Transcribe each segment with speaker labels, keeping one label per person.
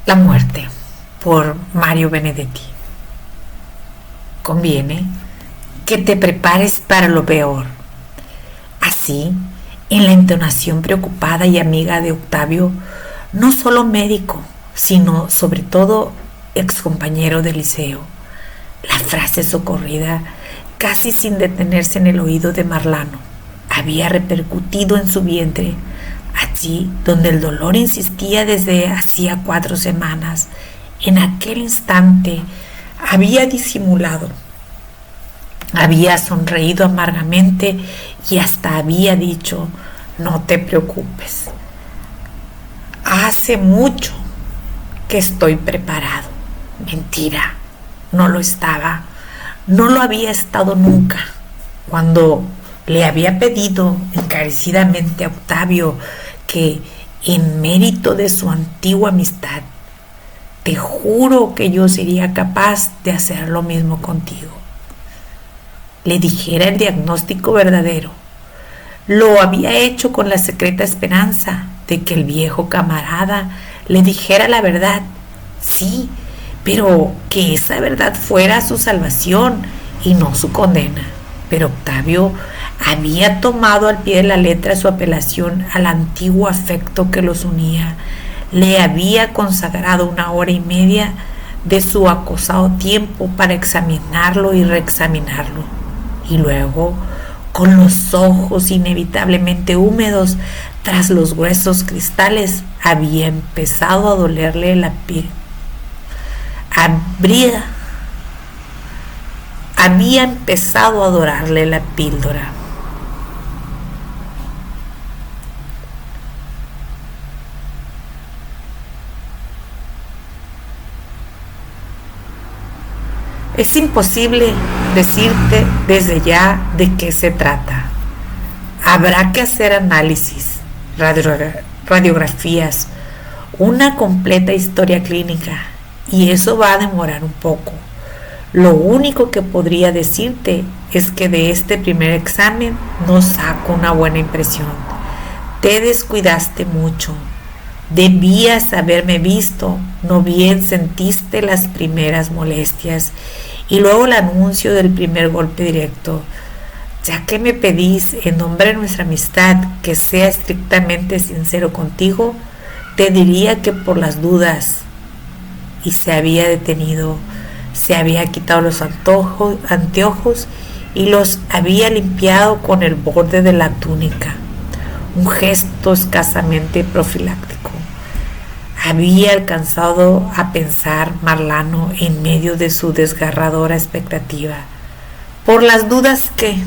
Speaker 1: La muerte, por Mario Benedetti. Conviene que te prepares para lo peor. Así, en la entonación preocupada y amiga de Octavio, no solo médico, sino sobre todo excompañero de liceo, la frase socorrida, casi sin detenerse en el oído de Marlano, había repercutido en su vientre, allí donde el dolor insistía desde hacía 4 semanas. En aquel instante había disimulado, había sonreído amargamente y hasta había dicho: no te preocupes, hace mucho que estoy preparado. Mentira, no lo estaba, no lo había estado nunca. Cuando le había pedido encarecidamente a Octavio que, en mérito de su antigua amistad, te juro que yo sería capaz de hacer lo mismo contigo, le dijera el diagnóstico verdadero, lo había hecho con la secreta esperanza de que el viejo camarada le dijera la verdad, sí, pero que esa verdad fuera su salvación y no su condena. Pero Octavio había tomado al pie de la letra su apelación al antiguo afecto que los unía. Le había consagrado 1 hora y media de su acosado tiempo para examinarlo y reexaminarlo. Y luego, con los ojos inevitablemente húmedos tras los gruesos cristales, había empezado a dolerle la piel. Había empezado a dorarle la píldora. Es imposible decirte desde ya de qué se trata. Habrá que hacer análisis, radiografías, una completa historia clínica, y eso va a demorar un poco. Lo único que podría decirte es que de este primer examen no saco una buena impresión. Te descuidaste mucho. Debías haberme visto, no bien sentiste las primeras molestias y luego el anuncio del primer golpe directo. Ya que me pedís, en nombre de nuestra amistad, que sea estrictamente sincero contigo, te diría que por las dudas. Y se había detenido, se había quitado los anteojos y los había limpiado con el borde de la túnica, un gesto escasamente profiláctico. Había alcanzado a pensar Marlano en medio de su desgarradora expectativa. ¿Por las dudas qué?,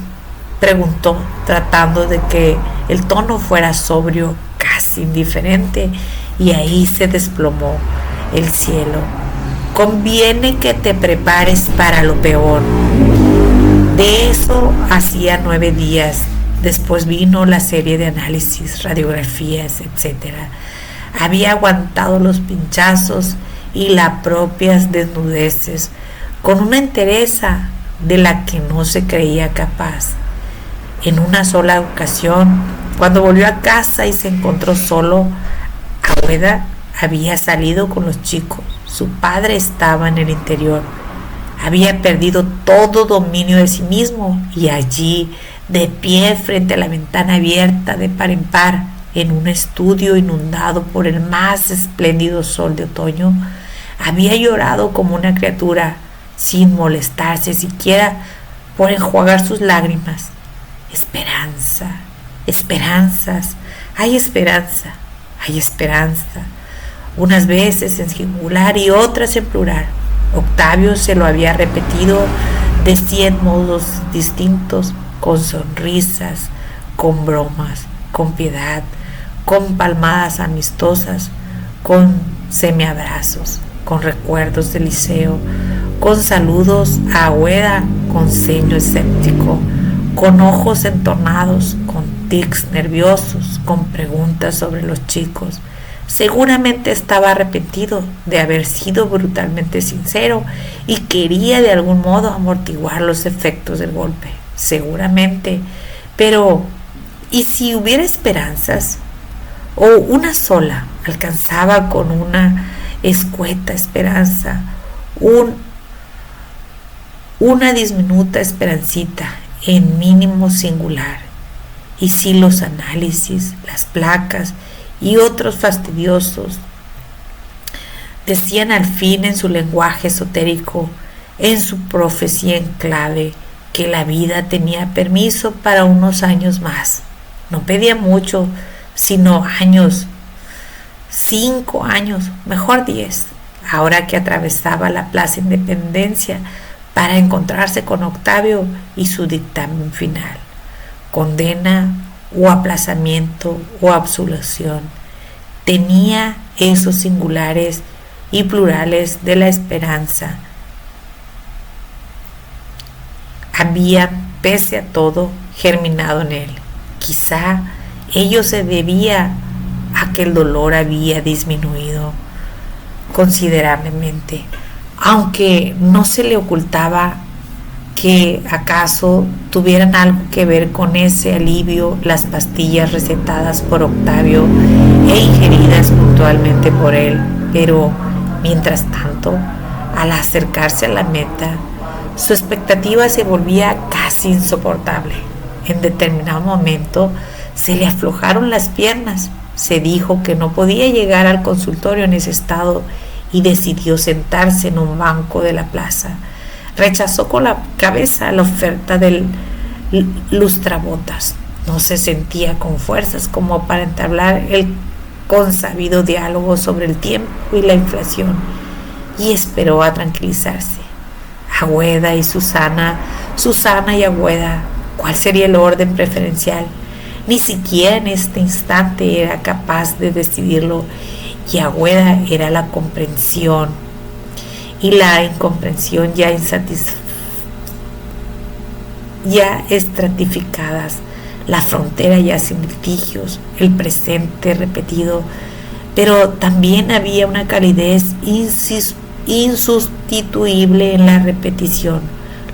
Speaker 1: preguntó, tratando de que el tono fuera sobrio, casi indiferente, y ahí se desplomó el cielo. Conviene que te prepares para lo peor. De eso hacía 9 días. Después vino la serie de análisis, radiografías, etc. Había aguantado los pinchazos y las propias desnudeces con una entereza de la que no se creía capaz. En una sola ocasión, cuando volvió a casa y se encontró solo, Agueda había salido con los chicos. Su padre estaba en el interior. Había perdido todo dominio de sí mismo y allí, de pie frente a la ventana abierta de par en par, en un estudio inundado por el más espléndido sol de otoño, había llorado como una criatura, sin molestarse siquiera por enjuagar sus lágrimas. Esperanza, esperanzas, hay esperanza, hay esperanza. Unas veces en singular y otras en plural. Octavio se lo había repetido de 100 modos distintos, con sonrisas, con bromas, con piedad, con palmadas amistosas, con semiabrazos, con recuerdos del liceo, con saludos a Agueda, con ceño escéptico, con ojos entornados, con tics nerviosos, con preguntas sobre los chicos. Seguramente estaba arrepentido de haber sido brutalmente sincero y quería de algún modo amortiguar los efectos del golpe. Seguramente. Pero, ¿y si hubiera esperanzas? O una sola alcanzaba con una escueta esperanza, una diminuta esperancita en mínimo singular. Y si los análisis, las placas y otros fastidiosos decían al fin en su lenguaje esotérico, en su profecía en clave, que la vida tenía permiso para unos años más. No pedía mucho, sino años, 5 años, mejor 10, ahora que atravesaba la Plaza Independencia para encontrarse con Octavio y su dictamen final. Condena o aplazamiento o absolución. Tenía esos singulares y plurales de la esperanza. Había, pese a todo, germinado en él. Quizá ello se debía a que el dolor había disminuido considerablemente, aunque no se le ocultaba que acaso tuvieran algo que ver con ese alivio las pastillas recetadas por Octavio e ingeridas puntualmente por él. Pero mientras tanto, al acercarse a la meta, su expectativa se volvía casi insoportable. En determinado momento se le aflojaron las piernas, se dijo que no podía llegar al consultorio en ese estado y decidió sentarse en un banco de la plaza. Rechazó con la cabeza la oferta del lustrabotas. No se sentía con fuerzas como para entablar el consabido diálogo sobre el tiempo y la inflación, y esperó a tranquilizarse. Agüeda y Susana y Agüeda, ¿cuál sería el orden preferencial? Ni siquiera en este instante era capaz de decidirlo, y Agüeda era la comprensión y la incomprensión ya estratificadas, la frontera ya sin litigios, el presente repetido, pero también había una calidez insustituible en la repetición,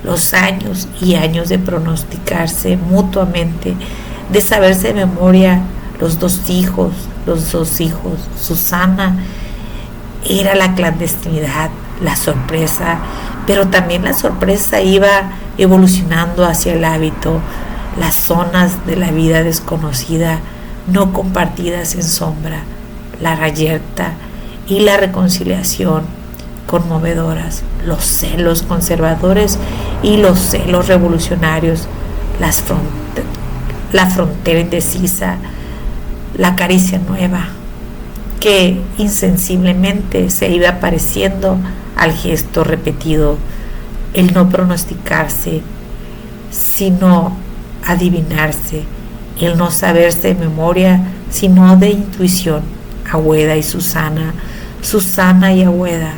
Speaker 1: los años y años de pronosticarse mutuamente, de saberse de memoria los dos hijos. Susana era la clandestinidad, la sorpresa, pero también la sorpresa iba evolucionando hacia el hábito, las zonas de la vida desconocida, no compartidas en sombra, la reyerta y la reconciliación conmovedoras, los celos conservadores y los celos revolucionarios, la frontera indecisa, la caricia nueva que insensiblemente se iba pareciendo al gesto repetido, el no pronosticarse, sino adivinarse, el no saberse de memoria, sino de intuición. Agüeda y Susana y Agüeda.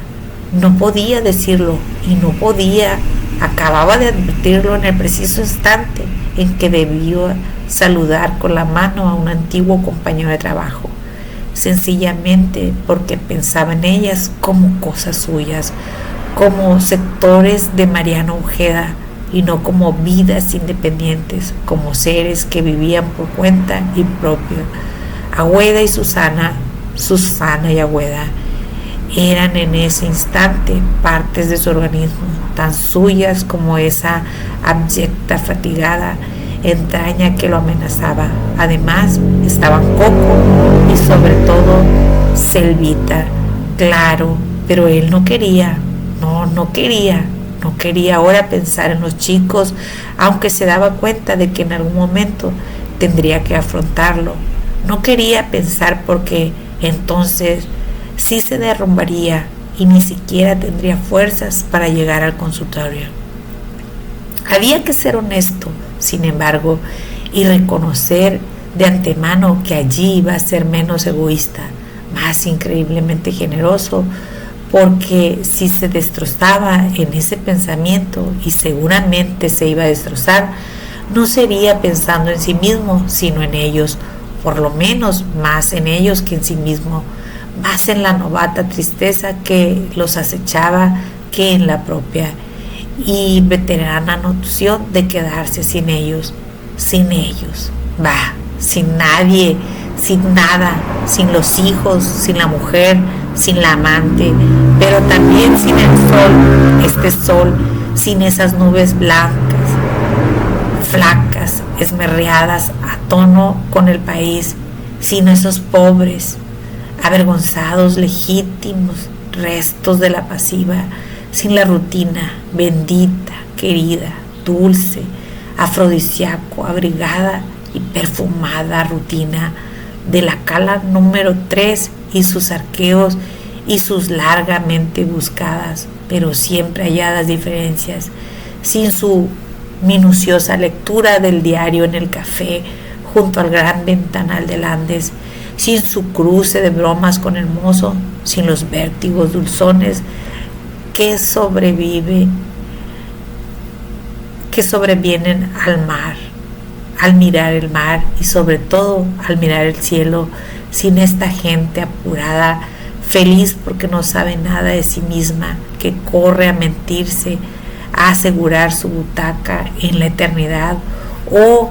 Speaker 1: No podía decirlo y no podía, acababa de advertirlo en el preciso instante en que debió saludar con la mano a un antiguo compañero de trabajo, sencillamente porque pensaba en ellas como cosas suyas, como sectores de Mariano Ojeda, y no como vidas independientes, como seres que vivían por cuenta y propia. Agüeda y Susana y Agüeda eran en ese instante partes de su organismo, tan suyas como esa abyecta, fatigada entraña que lo amenazaba. Además estaban Coco y sobre todo Selvita. Claro, pero él no quería ahora pensar en los chicos, aunque se daba cuenta de que en algún momento tendría que afrontarlo. No quería pensar porque entonces sí se derrumbaría y ni siquiera tendría fuerzas para llegar al consultorio. Había que ser honesto, sin embargo, y reconocer de antemano que allí iba a ser menos egoísta, más increíblemente generoso, porque si se destrozaba en ese pensamiento, y seguramente se iba a destrozar, no sería pensando en sí mismo, sino en ellos, por lo menos más en ellos que en sí mismo, más en la novata tristeza que los acechaba que en la propia y veterana noción de quedarse sin ellos, sin nadie, sin nada, sin los hijos, sin la mujer, sin la amante, pero también sin el sol, este sol, sin esas nubes blancas, flacas, esmerreadas a tono con el país, sin esos pobres, avergonzados, legítimos restos de la pasiva, sin la rutina bendita, querida, dulce, afrodisíaco, abrigada y perfumada rutina de la cala número 3 y sus arqueos y sus largamente buscadas, pero siempre halladas diferencias, sin su minuciosa lectura del diario en el café junto al gran ventanal del Andes, sin su cruce de bromas con el mozo, sin los vértigos dulzones que sobrevienen al mar, al mirar el mar y sobre todo al mirar el cielo, sin esta gente apurada, feliz porque no sabe nada de sí misma, que corre a mentirse, a asegurar su butaca en la eternidad o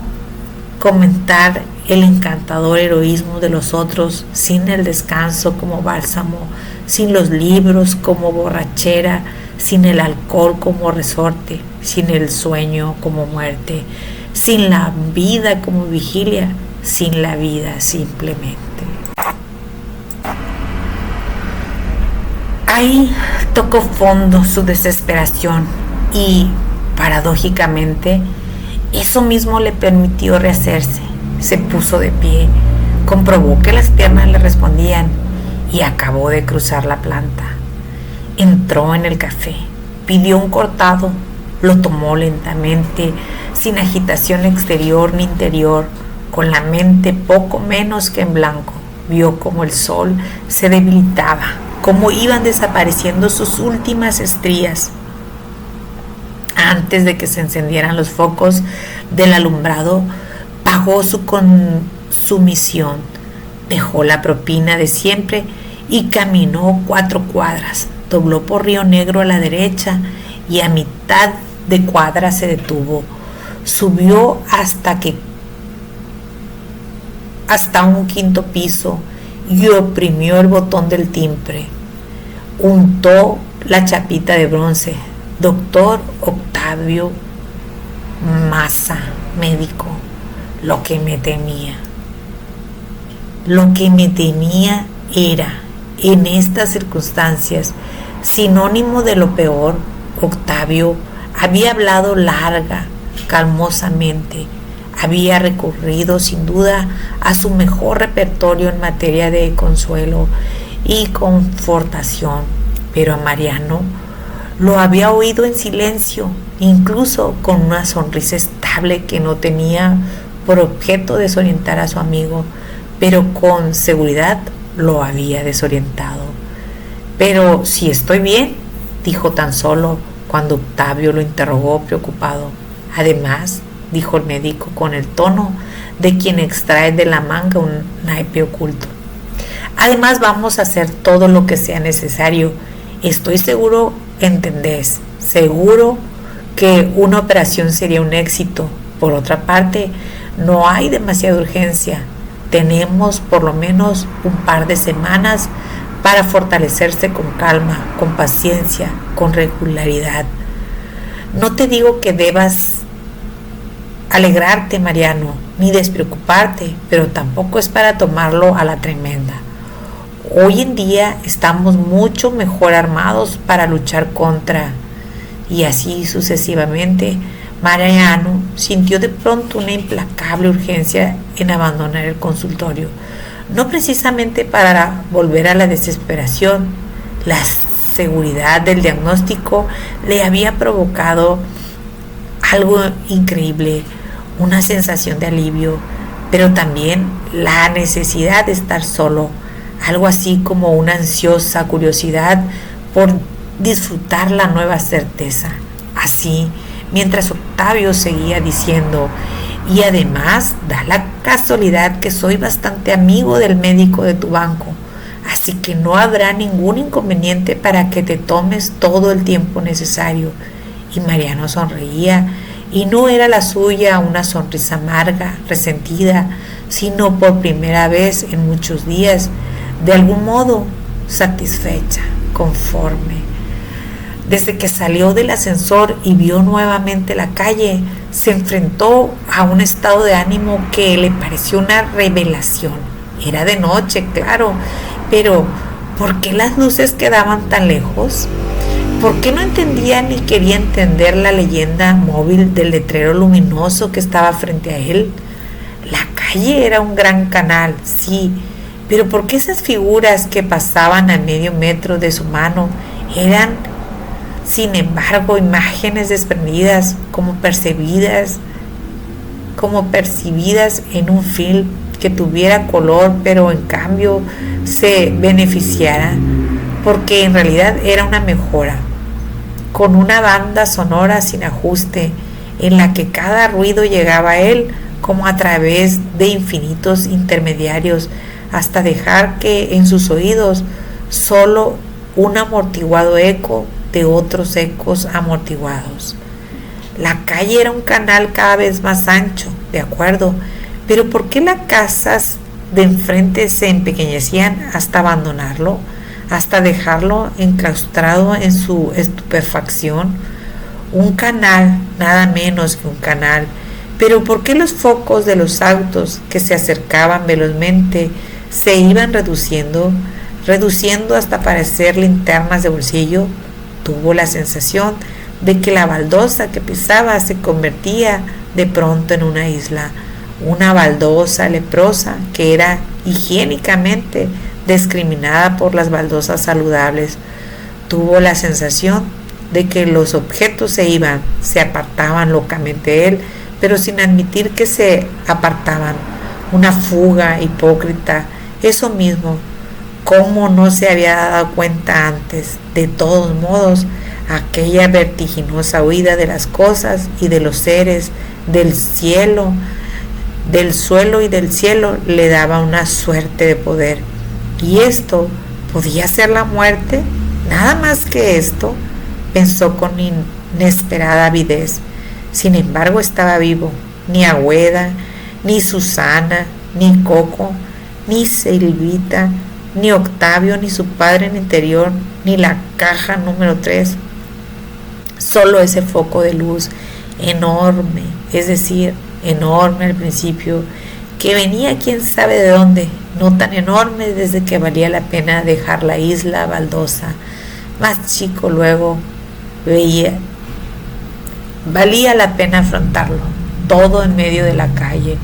Speaker 1: comentar el encantador heroísmo de los otros, sin el descanso como bálsamo, sin los libros como borrachera, sin el alcohol como resorte, sin el sueño como muerte, sin la vida como vigilia, sin la vida simplemente. Ahí tocó fondo su desesperación y, paradójicamente, eso mismo le permitió rehacerse. Se puso de pie, comprobó que las piernas le respondían y acabó de cruzar la planta. Entró en el café, pidió un cortado, lo tomó lentamente, sin agitación exterior ni interior, con la mente poco menos que en blanco. Vio cómo el sol se debilitaba, cómo iban desapareciendo sus últimas estrías antes de que se encendieran los focos del alumbrado. Pagó su consumición, dejó la propina de siempre y caminó 4 cuadras, dobló por Río Negro a la derecha y a mitad de cuadra se detuvo. Subió hasta un 5.º piso y oprimió el botón del timbre. Untó la chapita de bronce. Doctor Octavio Maza, médico. Lo que me temía era, en estas circunstancias, sinónimo de lo peor. Octavio había hablado calmosamente, había recurrido sin duda a su mejor repertorio en materia de consuelo y confortación, pero a Mariano lo había oído en silencio, incluso con una sonrisa estable que no tenía por objeto desorientar a su amigo, pero con seguridad lo había desorientado. Pero si estoy bien, dijo tan solo cuando Octavio lo interrogó preocupado. Además, dijo el médico con el tono de quien extrae de la manga un naipe oculto. Además, vamos a hacer todo lo que sea necesario. Estoy seguro, entendés, seguro que una operación sería un éxito. Por otra parte, no hay demasiada urgencia. Tenemos por lo menos un par de semanas para fortalecerse con calma, con paciencia, con regularidad. No te digo que debas alegrarte, Mariano, ni despreocuparte, pero tampoco es para tomarlo a la tremenda. Hoy en día estamos mucho mejor armados para luchar contra, y así sucesivamente. Mariano sintió de pronto una implacable urgencia en abandonar el consultorio, no precisamente para volver a la desesperación. La seguridad del diagnóstico le había provocado algo increíble, una sensación de alivio, pero también la necesidad de estar solo, algo así como una ansiosa curiosidad por disfrutar la nueva certeza. Así, mientras Octavio seguía diciendo, y además da la casualidad que soy bastante amigo del médico de tu banco, así que no habrá ningún inconveniente para que te tomes todo el tiempo necesario. Y Mariano sonreía, y no era la suya una sonrisa amarga, resentida, sino por primera vez en muchos días, de algún modo, satisfecha, conforme. Desde que salió del ascensor y vio nuevamente la calle, se enfrentó a un estado de ánimo que le pareció una revelación. Era de noche, claro, pero ¿por qué las luces quedaban tan lejos? ¿Por qué no entendía ni quería entender la leyenda móvil del letrero luminoso que estaba frente a él? La calle era un gran canal, sí, pero ¿por qué esas figuras que pasaban a medio metro de su mano eran, sin embargo, imágenes desprendidas, como percibidas en un film que tuviera color, pero en cambio se beneficiara, porque en realidad era una mejora, con una banda sonora sin ajuste, en la que cada ruido llegaba a él como a través de infinitos intermediarios, hasta dejar que en sus oídos solo un amortiguado eco de otros ecos amortiguados. La calle era un canal cada vez más ancho, de acuerdo, pero ¿por qué las casas de enfrente se empequeñecían hasta abandonarlo, hasta dejarlo enclaustrado en su estupefacción? Un canal, nada menos que un canal, pero ¿por qué los focos de los autos que se acercaban velozmente se iban reduciendo hasta parecer linternas de bolsillo? Tuvo la sensación de que la baldosa que pisaba se convertía de pronto en una isla, una baldosa leprosa que era higiénicamente discriminada por las baldosas saludables. Tuvo la sensación de que los objetos se apartaban locamente de él, pero sin admitir que se apartaban. Una fuga hipócrita, eso mismo. ¿Cómo no se había dado cuenta antes? De todos modos, aquella vertiginosa huida de las cosas y de los seres, del cielo, del suelo y del cielo, le daba una suerte de poder. ¿Y esto podía ser la muerte? Nada más que esto, pensó con inesperada avidez. Sin embargo, estaba vivo. Ni Agüeda, ni Susana, ni Coco, ni Silvita, ni Octavio, ni su padre en el interior, ni la caja número 3. Solo ese foco de luz enorme, es decir, enorme al principio, que venía quién sabe de dónde, no tan enorme desde que valía la pena dejar la isla baldosa, más chico luego valía la pena afrontarlo, todo en medio de la calle,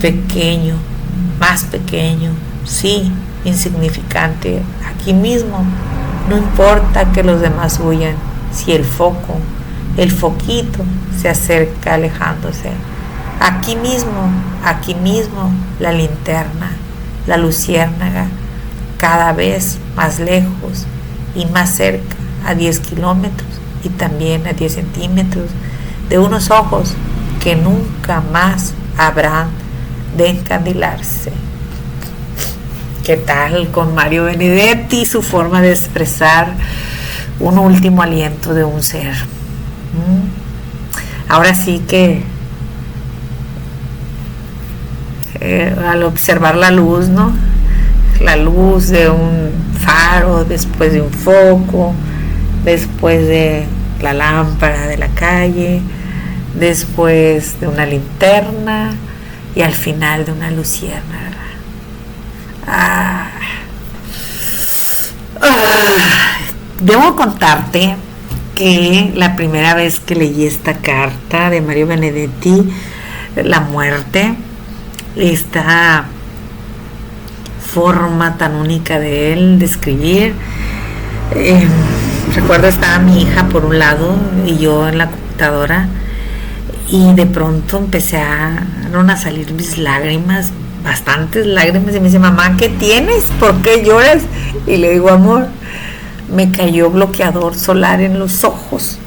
Speaker 1: pequeño, más pequeño, sí, insignificante, aquí mismo. No importa que los demás huyan, si el foquito se acerca alejándose. Aquí mismo, la linterna, la luciérnaga, cada vez más lejos y más cerca, a 10 kilómetros y también a 10 centímetros, de unos ojos que nunca más habrán de encandilarse. ¿Qué tal con Mario Benedetti, su forma de expresar un último aliento de un ser? Ahora sí que al observar la luz, ¿no? La luz de un faro, después de un foco, después de la lámpara de la calle, después de una linterna y al final de una luciérnaga. Debo contarte que la primera vez que leí esta carta de Mario Benedetti, la muerte, esta forma tan única de él de escribir, recuerdo estaba mi hija por un lado y yo en la computadora, y de pronto empezaron a salir mis lágrimas, bastantes lágrimas, y me dice: mamá, ¿qué tienes? ¿Por qué lloras? Y le digo: amor, me cayó bloqueador solar en los ojos.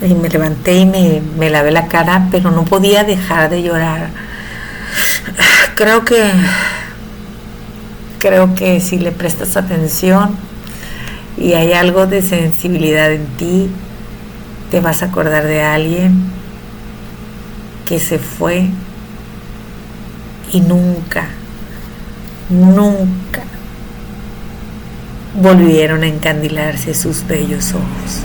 Speaker 1: Y me levanté y me lavé la cara, pero no podía dejar de llorar. Creo que si le prestas atención y hay algo de sensibilidad en ti, te vas a acordar de alguien que se fue y nunca volvieron a encandilarse sus bellos ojos.